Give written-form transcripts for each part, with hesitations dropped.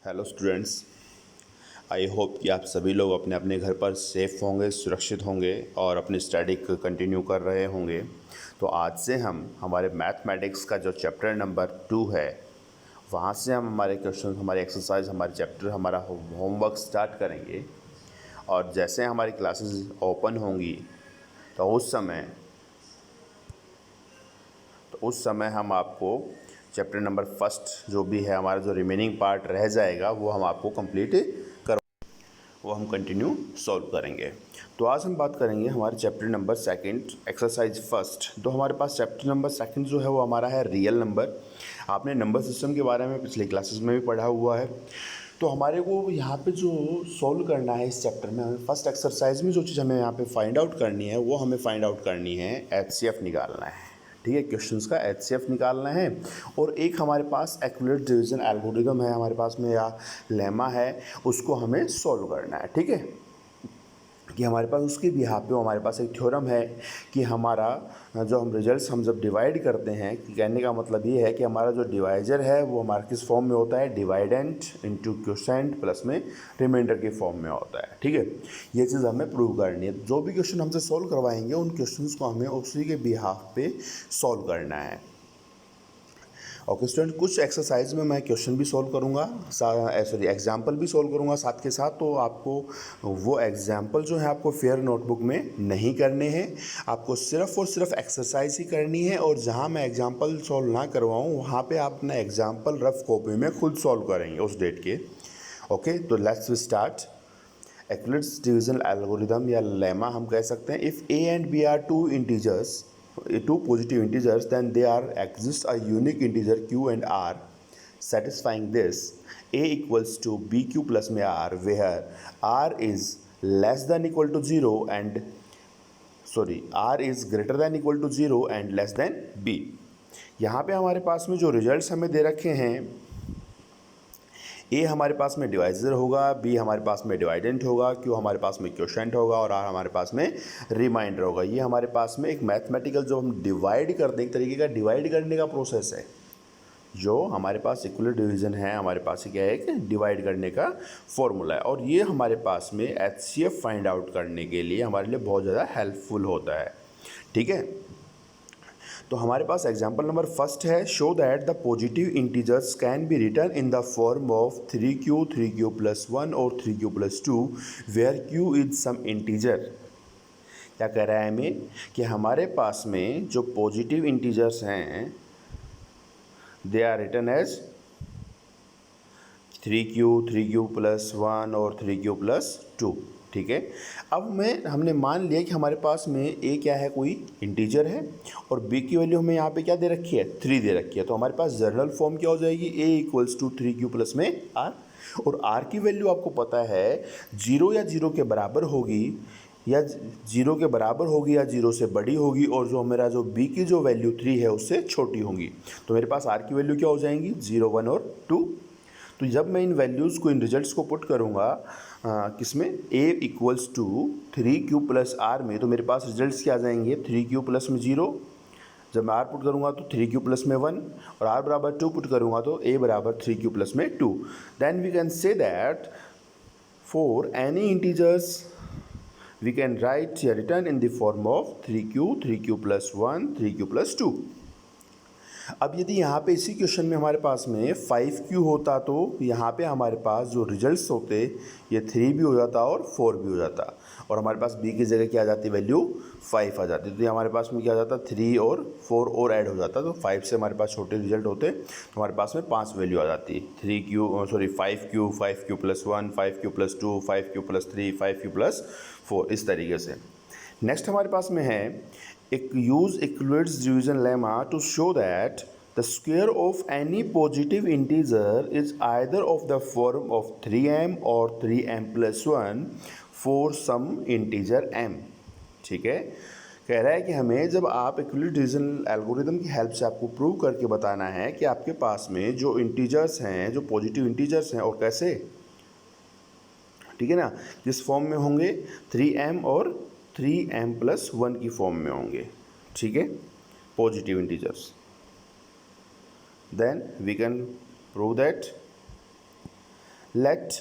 Hello students. I hope कि आप सभी लोग अपने अपने घर पर सेफ़ होंगे, सुरक्षित होंगे और अपनी स्टडी को कंटिन्यू कर रहे होंगे। तो आज से हम हमारे मैथमेटिक्स का जो चैप्टर नंबर 2 है, वहाँ से हम हमारे क्वेश्चन, हमारी एक्सरसाइज, हमारे चैप्टर, हमारा होमवर्क स्टार्ट करेंगे। और जैसे हमारी क्लासेस ओपन होंगी तो उस समय हम आपको चैप्टर नंबर फर्स्ट जो भी है, हमारा जो रिमेनिंग पार्ट रह जाएगा वो हम आपको कंप्लीट वो हम कंटिन्यू सॉल्व करेंगे। तो आज हम बात करेंगे हमारे chapter number second, exercise first. तो हमारे पास चैप्टर नंबर सेकंड जो है वो हमारा है रियल नंबर। आपने नंबर सिस्टम के बारे में पिछले क्लासेस में भी पढ़ा हुआ है। तो हमारे को यहाँ पे जो सॉल्व करना है इस चैप्टर में, हमें फर्स्ट एक्सरसाइज में जो चीज़ हमें यहाँ पे फाइंड आउट करनी है वो हमें फाइंड आउट करनी है HCF निकालना है। ठीक है, क्वेश्चंस का HCF निकालना है। और एक हमारे पास एक्यूरेट डिवीजन एल्गोरिदम है हमारे पास में, या लेमा है, उसको हमें सॉल्व करना है। ठीक है, कि हमारे पास उसके बिहाफ पे हमारे पास एक थ्योरम है कि हमारा जो हम रिजल्ट्स हम जब डिवाइड करते हैं, कि कहने का मतलब ये है कि हमारा जो डिवाइजर है वो हमारे किस फॉर्म में होता है, डिवाइडेंट इंटू क्वोशेंट प्लस में रिमाइंडर के फॉर्म में होता है। ठीक है, ये चीज़ हमें प्रूव करनी है। जो भी क्वेश्चन हमसे सॉल्व करवाएंगे उन क्वेश्चंस को हमें उसी के बिहाफ पे सॉल्व करना है। ओके स्टूडेंट, कुछ एक्सरसाइज में मैं क्वेश्चन भी सॉल्व करूँगा, सॉरी एग्जाम्पल भी सॉल्व करूँगा साथ के साथ। तो आपको वो एग्जाम्पल जो है आपको फेयर नोटबुक में नहीं करने हैं, आपको सिर्फ और सिर्फ एक्सरसाइज ही करनी है। और जहाँ मैं एग्जाम्पल सॉल्व ना करवाऊँ वहाँ पे आप अपना एग्जाम्पल रफ कॉपी में खुद सॉल्व करेंगे उस डेट के। ओके, तो let's start. Accurate division algorithm या लेमा हम कह सकते हैं, if A and B are two positive integers, then there exists a unique integer q and r. Satisfying this, a equals to bq plus में r, where r is less than equal to 0 and r is greater than equal to 0 and less than b। यहाँ पे हमारे पास में जो results हमें दे रखे हैं, ए हमारे पास में डिवाइजर होगा, बी हमारे पास में डिवाइडेंट होगा, क्यू हमारे पास में क्वोशेंट होगा और आर हमारे पास में रिमाइंडर होगा। ये हमारे पास में एक मैथमेटिकल जो हम डिवाइड करते हैं, एक तरीके का डिवाइड करने का प्रोसेस है। जो हमारे पास इक्वल डिवीजन है, हमारे पास क्या है कि डिवाइड करने का फॉर्मूला है। और ये हमारे पास में HCF फाइंड आउट करने के लिए हमारे लिए बहुत ज़्यादा हेल्पफुल होता है। ठीक है, तो हमारे पास एग्जाम्पल नंबर फर्स्ट है, show that the positive integers can be return in the form of 3q plus 1 और 3q plus 2 where q is some integer. क्या कह रहा है हमें कि हमारे पास में जो पॉजिटिव इंटीजर्स हैं they are return as 3q plus 1 और 3q प्लस 2। ठीक है, अब हमने मान लिया कि हमारे पास में ए क्या है, कोई इंटीजर है, और बी की वैल्यू हमें यहाँ पे क्या दे रखी है, 3 दे रखी है। तो हमारे पास जनरल फॉर्म क्या हो जाएगी, ए इक्वल्स टू 3q प्लस में आर। और आर की वैल्यू आपको पता है 0 या 0 के बराबर होगी, या 0 के बराबर होगी या 0 से बड़ी होगी, और जो मेरा जो बी की जो वैल्यू 3 है उससे छोटी होगी। तो मेरे पास आर की वैल्यू क्या हो जाएंगी, 0, 1 और 2। तो जब मैं इन वैल्यूज़ को, इन रिजल्ट्स को पुट करूँगा किसमें, a equals to 3q plus r में, तो मेरे पास रिजल्ट्स क्या आ जाएंगे, 3q प्लस में 0, जब मैं r पुट करूँगा तो 3q प्लस में 1, और r बराबर 2 पुट करूँगा तो a बराबर 3q प्लस में 2। Then we can say that for any integers we can write या return in the form of 3q plus 1, 3q plus 2। अब यदि यहाँ पे इसी क्वेश्चन में हमारे पास में 5q होता तो यहाँ पे हमारे पास जो रिजल्ट्स होते ये 3 भी हो जाता और 4 भी हो जाता, और हमारे पास b की जगह क्या आ जाती, वैल्यू 5 आ जाती। तो ये हमारे पास में क्या आ जाता, 3 और 4 और ऐड हो जाता। तो 5 से हमारे पास छोटे रिजल्ट होते तो हमारे पास में 5 वैल्यू आ जाती, 5q plus 1, 5q plus 2, 5q plus 3, 5q plus 4, इस तरीके से। नेक्स्ट हमारे पास में है एक use equivalence division lemma to show that the square of any positive integer is either of the form of 3m और 3m plus 1 for some integer m। ठीक है, कह रहा है कि हमें जब आप इक्विवेलेंस डिवीजन एल्गोरिदम की हेल्प से आपको प्रूव करके बताना है कि आपके पास में जो इंटीजर्स हैं, जो पॉजिटिव इंटीजर्स हैं, और कैसे, ठीक है ना, किस फॉर्म में होंगे, 3m और 3m प्लस 1 की फॉर्म में होंगे। ठीक है, positive integers, then we can prove that let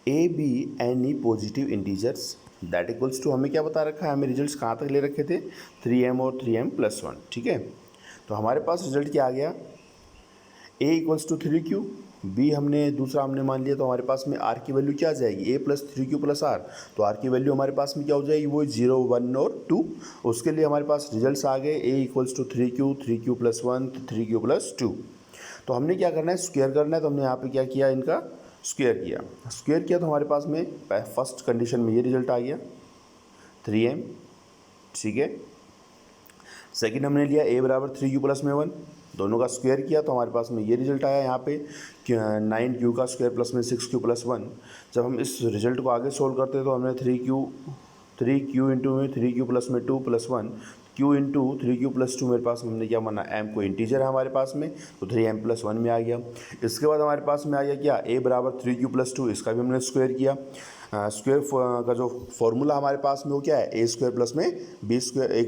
a b any positive integers that equals to, हमें क्या बता रखा है, हमें रिजल्ट्स कहाँ तक ले रखे थे 3m और 3m+1, ठीक है। तो हमारे पास रिजल्ट क्या आ गया, a equals to 3q, b हमने दूसरा हमने मान लिया, तो हमारे पास में r की वैल्यू क्या आ जाएगी, a + 3q + r, तो r की वैल्यू हमारे पास में क्या हो जाएगी, वो 0, 1 और 2। उसके लिए हमारे पास रिजल्ट्स आ गए a equals to 3q, 3q+1, 3q+2। तो हमने क्या करना है, स्क्वायर करना है, तो हमने यहाँ पे क्या किया, इनका स्क्वायर किया तो हमारे पास में फर्स्ट कंडीशन में ये रिजल्ट आ गया 3m, ठीक है। सेकंड हमने लिया a बराबर 3q+1, दोनों का स्क्वायर किया तो हमारे पास में ये रिजल्ट आया यहाँ पे 9q का स्क्वायर प्लस में 6q+1। जब हम इस रिजल्ट को आगे सोल्व करते हैं तो हमने 3q इंटू में 3q प्लस में 2+1, q इंटू 3q+2 मेरे पास हमने क्या माना, m को इंटीजर है हमारे पास में, तो 3m+1 में आ गया। इसके बाद हमारे पास में आ गया क्या, a बराबर 3q+2, इसका भी हमने स्क्वायर किया। स्क्वायर का जो फॉर्मूला हमारे पास में वो क्या है, a² प्लस में b²,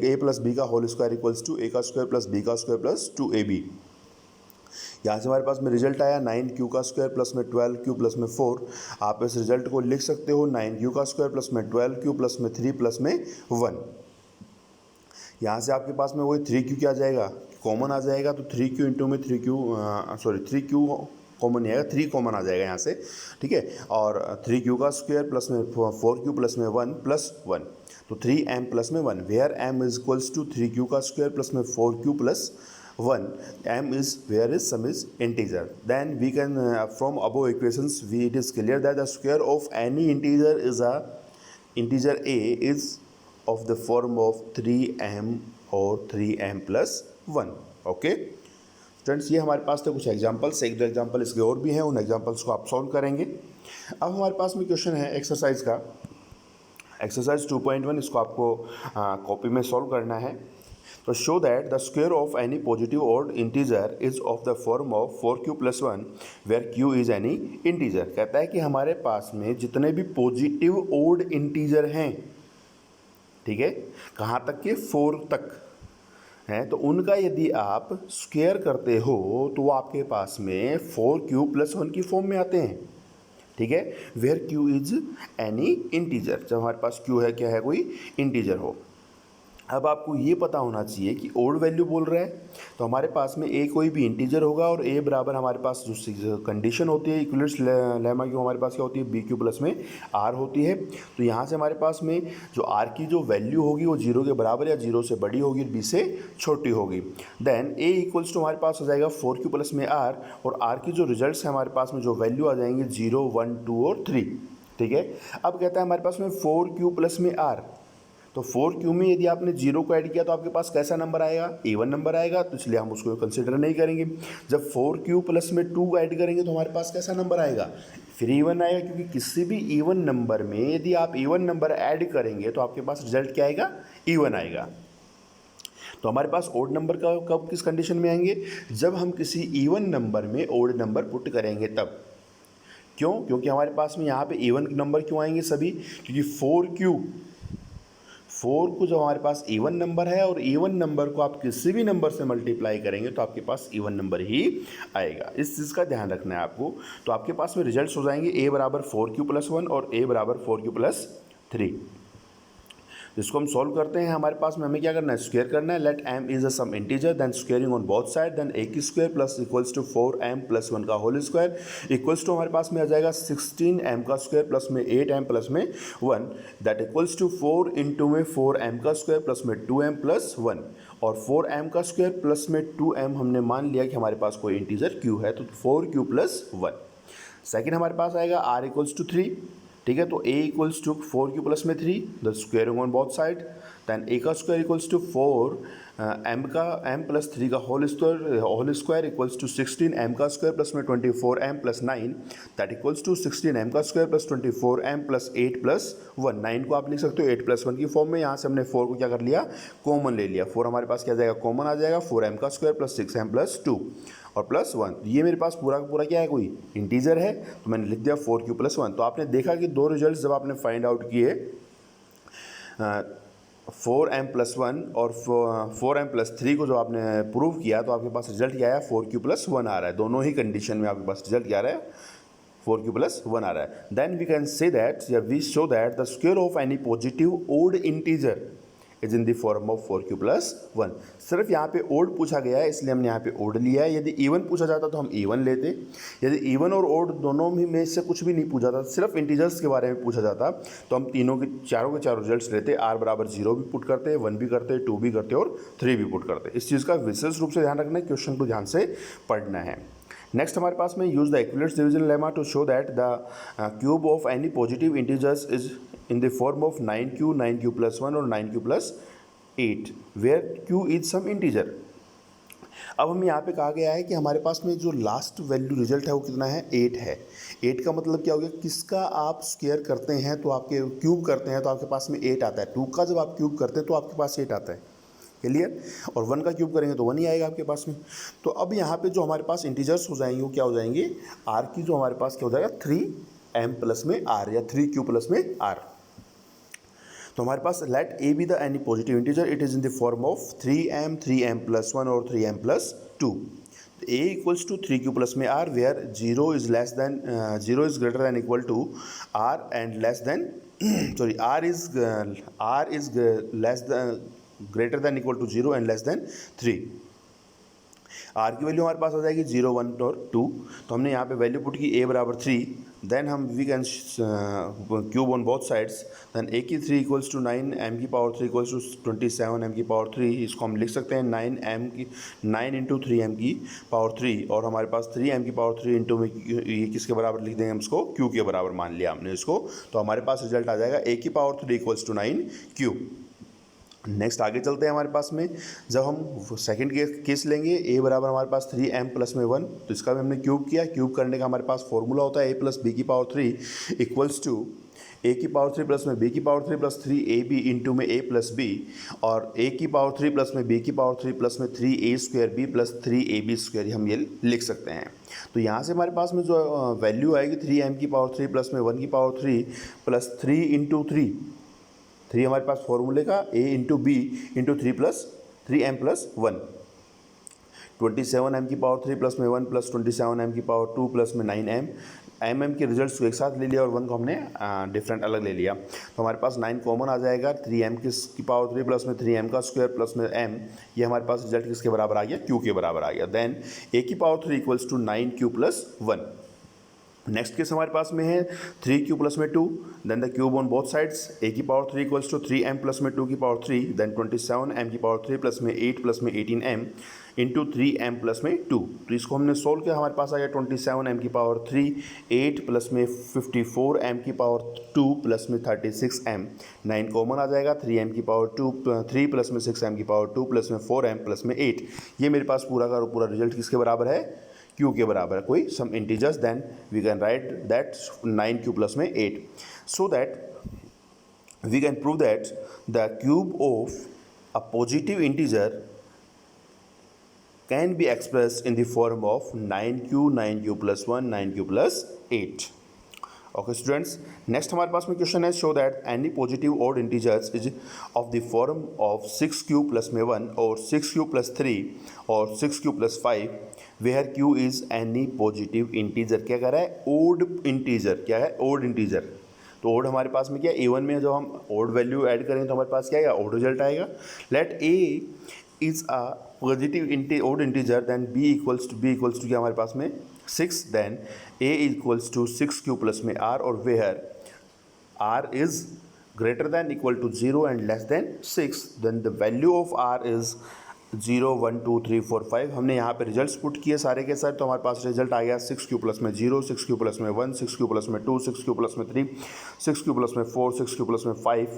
a + b का whole square equals to a² plus b² plus 2ab। यहाँ से हमारे पास में रिजल्ट आया 9q का स्क्वायर प्लस में 12q प्लस में 4। आप इस रिजल्ट को लिख सकते हो 9q का स्क्वायर प्लस में 12q प्लस में 3 प्लस में 1। यहाँ से आपके पास में वही 3q क्या आ जाएगा, कॉमन आ जाएगा, तो 3q इंटू में 3q कॉमन नहीं आएगा, 3 कॉमन आ जाएगा यहाँ से, ठीक है। और 3q का स्क्वायर प्लस में 4q प्लस में 1 प्लस 1, तो 3m प्लस में 1, where m is equals to 3q का स्क्वायर प्लस में 4q plus 1, m is where is sum is integer. Then we can from above equations it is clear that the square of any integer integer a is of the form of 3m और 3m+1। Okay students, ये हमारे पास तो कुछ examples, एक दो example इसके और भी हैं, उन एग्जांपल्स को आप सॉल्व करेंगे। अब हमारे पास में क्वेश्चन है एक्सरसाइज का, एक्सरसाइज 2.1, इसको आपको कॉपी में सॉल्व करना है। तो show that the square of any positive odd integer is of the form of 4q+1 where q is any integer. कहता है कि हमारे पास में जितने भी पॉजिटिव ऑड इंटीजर हैं, ठीक है, कहाँ तक के 4 तक हैं, तो उनका यदि आप स्क्वायर करते हो तो वो आपके पास में 4q+1 की फॉर्म में आते हैं, ठीक है, where q is any integer, जब हमारे पास q है क्या है, कोई इंटीजर हो। अब आपको ये पता होना चाहिए कि ओड वैल्यू बोल रहा है, तो हमारे पास में a कोई भी इंटीजर होगा और a बराबर हमारे पास जो कंडीशन होती है इक्विवेलेंस लेमा की, हमारे पास क्या होती है, bq प्लस में r होती है। तो यहाँ से हमारे पास में जो r की जो वैल्यू होगी वो 0 के बराबर या 0 से बड़ी होगी, b से छोटी होगी। देन a इक्वल्स टू हमारे पास हो जाएगा 4q प्लस में r, और r की जो रिजल्ट्स है हमारे पास में जो वैल्यू आ जाएंगे 0, 1, 2 और 3, ठीक है। अब कहता है हमारे पास में 4q प्लस में r, तो 4q में यदि आपने 0 को ऐड किया तो आपके पास कैसा नंबर आएगा, इवन नंबर आएगा, तो इसलिए हम उसको कंसिडर नहीं करेंगे। जब 4q प्लस में 2 ऐड करेंगे तो हमारे पास कैसा नंबर आएगा, फिर इवन आएगा, क्योंकि किसी भी इवन नंबर में यदि आप इवन नंबर ऐड करेंगे तो आपके पास रिजल्ट क्या आएगा, इवन आएगा। तो हमारे पास ओड नंबर का कब किस कंडीशन में आएंगे, जब हम किसी इवन नंबर में ओड नंबर पुट करेंगे तब। क्यों, क्योंकि हमारे पास में यहाँ पे इवन नंबर क्यों आएंगे सभी, क्योंकि 4 को जब हमारे पास इवन नंबर है और इवन नंबर को आप किसी भी नंबर से मल्टीप्लाई करेंगे तो आपके पास इवन नंबर ही आएगा, इस चीज़ का ध्यान रखना है आपको। तो आपके पास में रिजल्ट्स हो जाएंगे a बराबर 4q+1 और a बराबर 4q+3। जिसको हम सॉल्व करते हैं, हमारे पास में हमें क्या करना है, स्क्वायर करना है। Let m is a some integer, then squaring on both side, then a² plus equals to 4m+1 का होल स्क्वायर इक्वल्स टू हमारे पास में आ जाएगा 16m का स्क्वायर प्लस में 8m प्लस में 1, दैट इक्वल्स टू 4 इंटू में 4m का स्क्वायर प्लस में 2m प्लस 1, और 4m का स्क्वायर प्लस में 2m हमने मान लिया कि हमारे पास कोई इंटीजर q है, तो 4q+1। सेकेंड हमारे पास आएगा r इक्वल्स टू 3, ठीक है, तो a equals to 4q plus में 3, the squaring on both side, then a का square equals to 4 m plus 3 का whole square equals to 16m का स्क्वायर प्लस में 24m plus 9, that equals to 16m का square plus 24m plus 8 plus 1। 9 को आप लिख सकते हो 8+1 की फॉर्म में। यहाँ से हमने 4 को क्या कर लिया, कॉमन ले लिया। 4 हमारे पास क्या आ जाएगा, कॉमन आ जाएगा, 4m का स्क्वायर प्लस 6m प्लस 2 और प्लस 1। ये मेरे पास पूरा का पूरा क्या है, कोई इंटीजर है, तो मैंने लिख दिया 4q+1। तो आपने देखा कि दो रिजल्ट्स जब आपने फाइंड आउट किए 4m+1 और 4m+3 को जो आपने प्रूव किया तो आपके पास रिजल्ट क्या आया, 4q+1 आ रहा है। दोनों ही कंडीशन में आपके पास रिजल्ट क्या आ रहा है, 4q+1 आ रहा है। Then we can say that या we show that the square of any positive odd integer is in the form of 4q+1। सिर्फ यहाँ पे ओड पूछा गया है इसलिए हमने यहाँ पे ओड लिया है। यदि इवन पूछा जाता तो हम इवन लेते। यदि इवन और ओड दोनों ही में से कुछ भी नहीं पूछा था, सिर्फ इंटीजर्स के बारे में पूछा जाता तो हम तीनों के चारों रिजल्ट्स लेते। r बराबर 0 भी पुट करते, 1 भी करते, 2 भी करते और 3 भी पुट करते। इस चीज़ का विशेष रूप से ध्यान रखना है, क्वेश्चन को ध्यान से पढ़ना है। नेक्स्ट हमारे पास में use the equivalence division lemma to show that the cube of any positive integers is in the form of 9q, 9q+1 और 9q+8 where q is some integer. अब हम यहाँ पे कहा गया है कि हमारे पास में जो लास्ट वैल्यू रिजल्ट है वो कितना है, 8 है। 8 का मतलब क्या हो गया, किसका आप स्क्वायर करते हैं तो आपके क्यूब करते हैं तो आपके पास में 8 आता है। 2 का जब आप क्यूब करते हैं तो आपके पास 8 आता है, क्लियर। और 1 का क्यूब करेंगे तो 1 ही आएगा आपके पास में। तो अब यहाँ पे जो हमारे पास इंटीजर्स हो जाएंगे वो क्या हो जाएंगे, r की जो हमारे पास क्या हो जाएगा 3m+ में r या 3q+ में r। तो हमारे पास let a be the any positive integer, it is in the form of 3m, 3m+1 और 3m+2। a equals to 3q+ में r where 0 is greater than equal to r and less than sorry r is less than greater than equal to 0 and less than 3। r की value हमारे पास आ जाएगी 0, 1 और 2। तो हमने यहाँ पे वैल्यू पुट की a बराबर 3। देन हम we can cube on both sides. Then a की 3 इक्वल्स टू 9, m की पावर 3 इक्वल्स टू 27, m की पावर 3। इसको हम लिख सकते हैं 9 इंटू 3m की पावर 3 और हमारे पास 3m की पावर 3 इंटू में ये किसके बराबर लिख देंगे हम इसको, q के बराबर मान लिया हमने इसको। तो हमारे पास रिजल्ट आ जाएगा a की power 3 equals to 9q। Next आगे चलते हैं हमारे पास में, जब हम सेकंड केस लेंगे a बराबर हमारे पास 3m+ में 1, तो इसका भी हमने क्यूब किया। क्यूब करने का हमारे पास फॉर्मूला होता है a + b की पावर 3 इक्वल्स टू a की पावर 3 प्लस में b की पावर 3 प्लस 3ab इंटू में a + b और a की पावर 3 प्लस में b की पावर 3 प्लस में 3a² प्लस 3ab², हम ये लिख सकते हैं। तो यहाँ से हमारे पास में जो वैल्यू आएगी 3m की पावर 3 प्लस में 1 की पावर 3 प्लस 3 इंटू 3 हमारे पास फॉर्मूले का a into B into 3m+1, 27m की पावर 3 प्लस में 1 प्लस 27m की पावर 2 प्लस में 9m के रिजल्ट्स को एक साथ ले लिया और 1 को हमने डिफरेंट अलग ले लिया। तो हमारे पास 9 कॉमन आ जाएगा, 3m की पावर 3 प्लस में 3m का स्क्वायर प्लस में m, ये हमारे पास रिजल्ट किसके बराबर आ गया, q के बराबर आ गया। देन a की power 3 equals to 9q+1। Next case हमारे पास में है 3q+ में 2, then the cube on both sides. a की पावर 3 इक्वल्स टू 3m+ में 2 की पावर 3, देन 27m की पावर 3 प्लस में 8 प्लस में 18m इंटू 3m+ में 2। तो इसको हमने सोल्व किया, हमारे पास आ गया 27m की पावर 3, 8 प्लस में 54m की पावर 2 प्लस में 36m। 9 कॉमन आ जाएगा, 3m की पावर 3 प्लस में 6m की पावर 2 प्लस में 4m प्लस में 8। ये मेरे पास पूरा का पूरा रिजल्ट किसके बराबर है, q के बराबर है। कोई some integers, then we can write that 9q+ में 8, so that we can prove that the cube of a positive integer can be expressed in the form of 9q, 9q+1, 9q+8। Okay students, next हमारे पास में question है, show that any positive odd integers is of the form of 6q+ में 1 और 6q+3 और 6q+5 where q is any positive integer. क्या कह रहा है, ओड इंटीजर। क्या है, ओड इंटीजर। तो ओड हमारे पास में क्या, a1 में जो हम ओड वैल्यू ऐड करेंगे तो हमारे पास क्या आएगा, ओड रिजल्ट आएगा। Let a is a positive odd integer, then b equals to क्या हमारे पास में 6, then a equals to 6q+ में r और where r is greater than equal to 0 and less than 6, then the value of r is 0, 1, 2, 3, 4, 5। हमने यहाँ पे results put किए सारे के साथ, तो हमारे पास रिजल्ट आ गया 6q+ में 0, 6q+ में 1, 6q+ में 2, 6q+ में 3, 6q+ में 4, 6q+ में 5।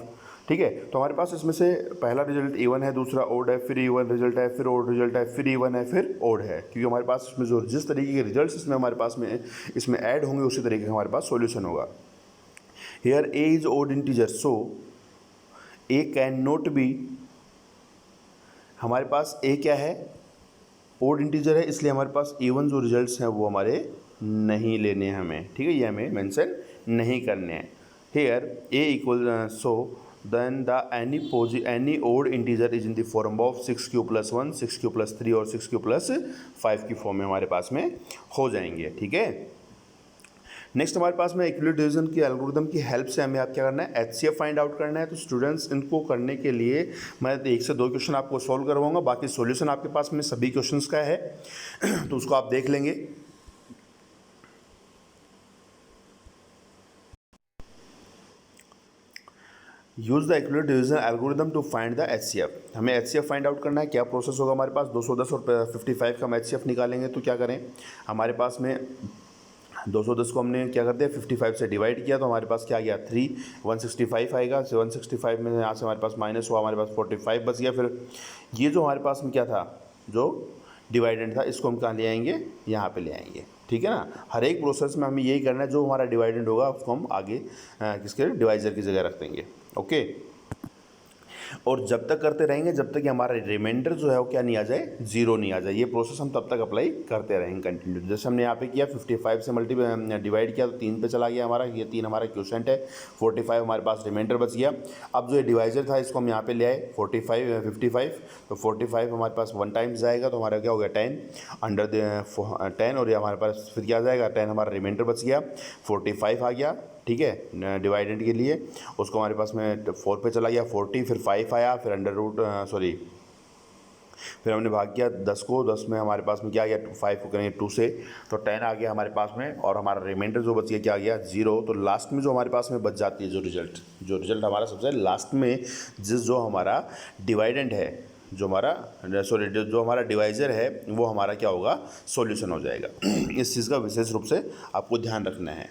ठीक है, तो हमारे पास इसमें से पहला रिजल्ट इवन है, दूसरा ओड है, फिर इवन रिजल्ट है, फिर ओड रिजल्ट है, फिर इवन है, फिर ओड है। क्योंकि हमारे पास इसमें जो जिस तरीके के रिजल्ट्स इसमें हमारे पास में इसमें ऐड होंगे उसी तरीके का हमारे पास सॉल्यूशन होगा। Here a is odd integer, so a can not be, हमारे पास a क्या है, ओड इंटीजर है, इसलिए हमारे पास इवन जो रिजल्ट्स हैं वो हमारे नहीं लेने हैं हमें। ठीक है, ये हमें मेंशन नहीं करने हैं। Here a equal, so then the any odd integer is in the form of 6q+1, 6q+3 और 6q+5 की फॉर्म में हमारे पास में हो जाएंगे। ठीक है, नेक्स्ट हमारे पास में इक्विलिब्रियम डिवीजन की एल्गोरिथम की हेल्प से हमें आप क्या करना है, एचसीएफ फाइंड आउट करना है। तो स्टूडेंट्स इनको करने के लिए मैं 1 से 2 क्वेश्चन आपको सॉल्व करवाऊंगा, बाकी सॉल्यूशन आपके पास में सभी क्वेश्चंस का है तो उसको आप देख लेंगे। Use the equilibrium division algorithm to find the HCF. हमें एचसीएफ फाइंड आउट करना है। क्या प्रोसेस होगा हमारे पास, 210 और 55 का हम एचसीएफ निकालेंगे। तो क्या करें, हमारे पास में 210 को हमने क्या कर दिया 55 से डिवाइड किया, तो हमारे पास क्या आ गया 3, 165 आएगा। 165 में यहाँ से हमारे पास माइनस हुआ, हमारे पास 45 बच गया। फिर ये जो हमारे पास में क्या था, जो डिवाइडेंड था, इसको हम कहाँ ले आएंगे, यहाँ पे ले आएंगे। ठीक है ना, हर एक प्रोसेस में हमें यही करना है, जो हमारा डिवाइडेंड होगा उसको हम आगे किसके डिवाइजर की जगह रख देंगे। ओके, और जब तक करते रहेंगे जब तक कि हमारा रिमाइंडर जो है वो क्या नहीं आ जाए, जीरो नहीं आ जाए। ये प्रोसेस हम तब तक अप्लाई करते रहेंगे कंटिन्यू। जैसे हमने यहाँ पे किया 55 से डिवाइड किया तो 3 पे चला गया हमारा, ये 3 हमारा क्वोशंट है, 45 हमारे पास रिमाइंडर बच गया। अब जो ये डिवाइजर था इसको हम यहाँ पे ले आए 55, तो 45 हमारे पास 1 टाइम्स जाएगा, तो हमारा क्या हो गया 10 अंडर 10, और ये हमारे पास फिर क्या जाएगा 10, हमारा रिमाइंडर बच गया, 45 आ गया। ठीक है, डिवाइडेंड के लिए उसको हमारे पास में 4 पे चला गया 40, फिर 5 आया, फिर फिर हमने भाग किया 10 को, 10 में हमारे पास में क्या आ गया 5 को करेंगे 2 से, तो 10 आ गया हमारे पास में, और हमारा रिमाइंडर जो बच गया क्या आ गया 0। तो लास्ट में जो हमारे पास में बच जाती है जो रिजल्ट हमारा सबसे लास्ट में जो हमारा डिवाइडेंड है, जो हमारा डिवाइजर है, वो हमारा क्या होगा, सॉल्यूशन हो जाएगा। इस चीज़ का विशेष रूप से आपको ध्यान रखना है।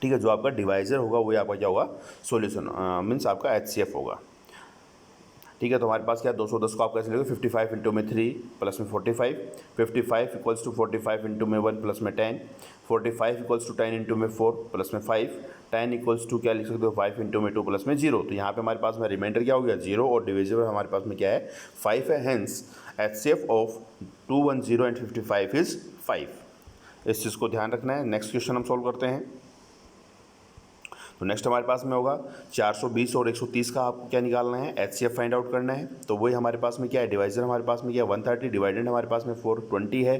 ठीक है, जो आपका डिवाइजर होगा वही आपका क्या होगा, सॉल्यूशन मीन्स आपका एचसीएफ होगा। ठीक है, तो हमारे पास क्या 210 को आप कैसे लोगे, 55 इंटू में 3 प्लस में 45, 55 इक्वल्स टू 45 इंटू में 1 प्लस में 10, 45 इक्वल्स टू 10 इंटू में 4 प्लस में 5, 10 इक्वल्स टू क्या लिख सकते हो 5 इंटू में 2 प्लस में 0। तो यहाँ पे हमारे पास में रिमाइंडर क्या हो गया 0, और डिविजिबल हमारे पास में क्या है 5 है। Hence HCF of 210 and 55 is 5। इस चीज़ को ध्यान रखना है। नेक्स्ट क्वेश्चन हम सॉल्व करते हैं। तो नेक्स्ट हमारे पास में होगा 420 और 130 का आपको क्या निकालना है, एचसीएफ फाइंड आउट करना है। तो वही हमारे पास में क्या है, डिवाइजर हमारे पास में क्या है 130, डिवाइडेंड हमारे पास में 420 है।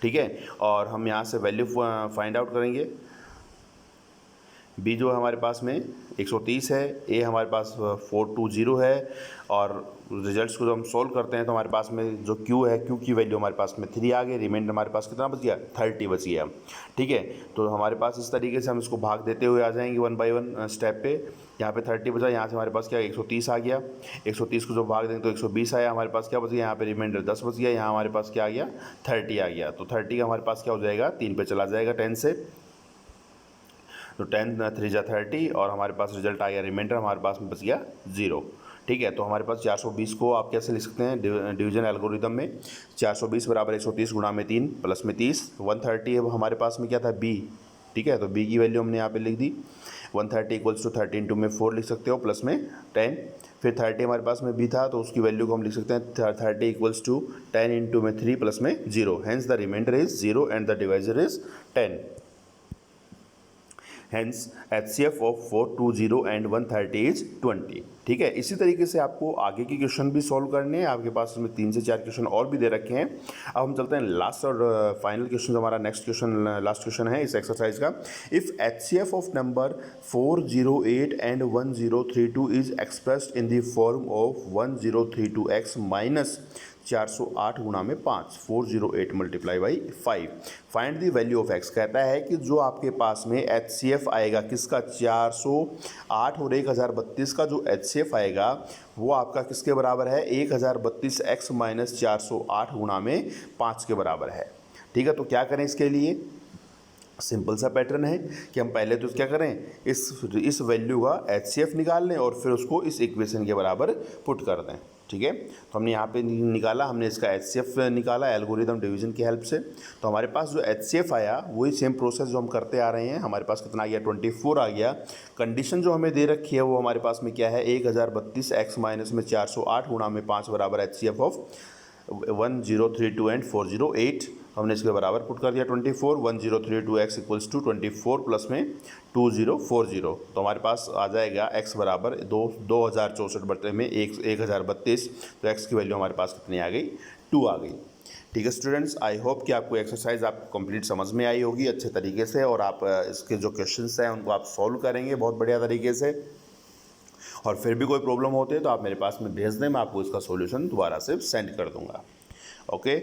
ठीक है, और हम यहाँ से वैल्यू फाइंड आउट करेंगे। बी जो है हमारे पास में 130 है, ए हमारे पास 420 है, और रिजल्ट्स को जब हम सोल्व करते हैं तो हमारे पास में जो क्यू है, क्यू की वैल्यू हमारे पास में 3 आ गई, रिमाइंडर हमारे पास कितना बच गया 30 बच गया। ठीक है, तो हमारे पास इस तरीके से हम इसको भाग देते हुए आ जाएंगे 1 बाई 1 स्टेप पे। यहाँ पे 30 बचा, यहाँ से हमारे पास क्या 130 आ गया, 130 को जो भाग देंगे तो 120 आया, हमारे पास क्या बच गया, यहाँ पे रिमाइंडर 10 बच गया, यहाँ हमारे पास क्या आ गया 30 आ गया। तो 30 का हमारे पास क्या हो जाएगा 3 पे चला जाएगा 10 से, तो 10 3 जा 30, और हमारे पास रिजल्ट आ गया, रिमाइंडर हमारे पास में बच गया 0। ठीक है, तो हमारे पास 420 को आप कैसे लिख सकते हैं डिवीजन एल्गोरिथम में, 420 बराबर 130 गुणा में 3 प्लस में 30, 130 अब हमारे पास में क्या था बी। ठीक है, तो बी की वैल्यू हमने यहाँ पे लिख दी 130 इक्वल्स टू 30 इंटू में 4 लिख सकते हो, प्लस में 10, फिर 30 हमारे पास में बी था तो उसकी वैल्यू को हम लिख सकते हैं 30 इक्वल्स टू 10 इंटू में 3 प्लस में 0। Hence the remainder is 0 and the divisor is 10। Hence HCF of 420 and 130 is 20। ठीक है, इसी तरीके से आपको आगे के क्वेश्चन भी सॉल्व करने हैं। आपके पास में 3 से 4 क्वेश्चन और भी दे रखे हैं। अब हम चलते हैं लास्ट और फाइनल क्वेश्चन, जो हमारा नेक्स्ट क्वेश्चन लास्ट क्वेश्चन है इस एक्सरसाइज का। If HCF of number 408 and 1032 is expressed in the form of 1032x minus 408 गुणा में 5, 408 multiply by 5, find the value of x। कहता है कि जो आपके पास में HCF आएगा किसका 408 और 1032 का जो HCF आएगा वो आपका किसके बराबर है 1032x माइनस 408 गुणा में 5 के बराबर है। ठीक है, तो क्या करें इसके लिए, सिंपल सा पैटर्न है कि हम पहले तो क्या करें इस वैल्यू का HCF निकाल लें और फिर उसको इस इक्वेशन के बराबर पुट कर दें। ठीक है, तो हमने यहाँ पे निकाला, हमने इसका HCF निकाला एल्गोरिथम डिवीजन की हेल्प से। तो हमारे पास जो HCF आया वही सेम प्रोसेस जो हम करते आ रहे हैं। हमारे पास कितना आ गया 24 आ गया। कंडीशन जो हमें दे रखी है वो हमारे पास में क्या है 1032x माइनस में 408 गुणा में 5 बराबर HCF ऑफ 1032 एंड 408 हमने इसके बराबर पुट कर दिया 24, 1032x इक्वल्स टू 24 प्लस में 2040, तो हमारे पास आ जाएगा x बराबर 2064 बटे में 1032, तो x की वैल्यू हमारे पास कितनी आ गई, 2 आ गई। ठीक है स्टूडेंट्स, आई होप कि आपको एक्सरसाइज आपको कंप्लीट समझ में आई होगी अच्छे तरीके से, और आप इसके जो क्वेश्चंस हैं उनको आप सॉल्व करेंगे बहुत बढ़िया तरीके से। और फिर भी कोई प्रॉब्लम होती है तो आप मेरे पास में भेज दें, मैं आपको इसका सॉल्यूशन दोबारा से सेंड कर दूंगा। ओके।